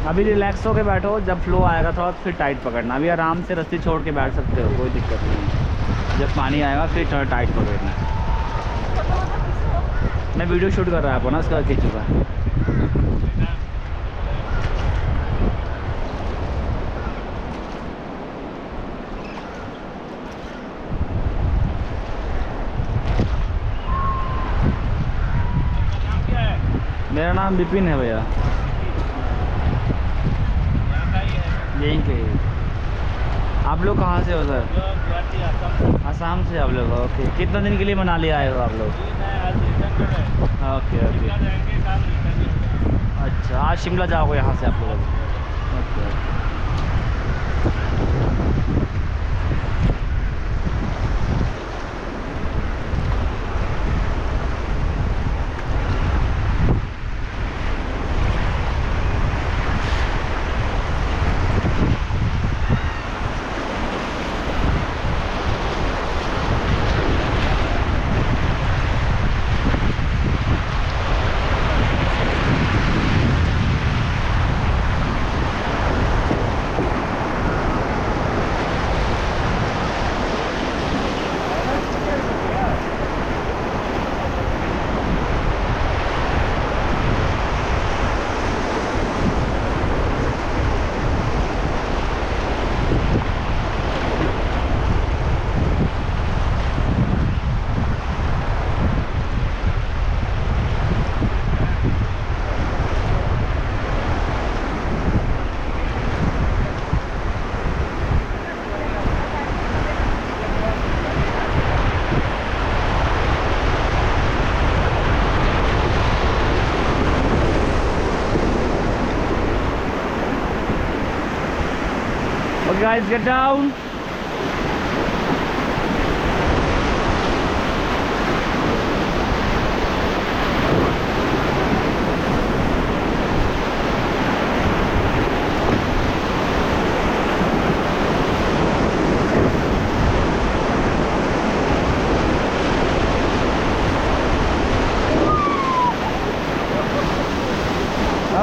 अभी रिलैक्स होके बैठो, जब फ्लो आएगा थोड़ा फिर टाइट पकड़ना। अभी आराम से रस्सी छोड़ के बैठ सकते हो, कोई दिक्कत नहीं। जब पानी आएगा फिर थोड़ा टाइट पकड़ना। मैं वीडियो शूट कर रहा है आपको ना, उसका खींचूँगा। मेरा नाम विपिन है भैया। यहीं के। आप लोग कहाँ से हो सर? आसाम से आप लोग? ओके। कितना दिन के लिए मनाली आए हो आप लोग? Okay okay. अच्छा, आज शिमला जाओगे यहाँ से आप लोग? Okay. Okay guys, get down.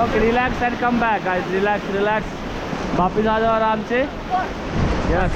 Okay, relax and come back guys. Relax, relax. वापस आ जाओ आराम से। Yes.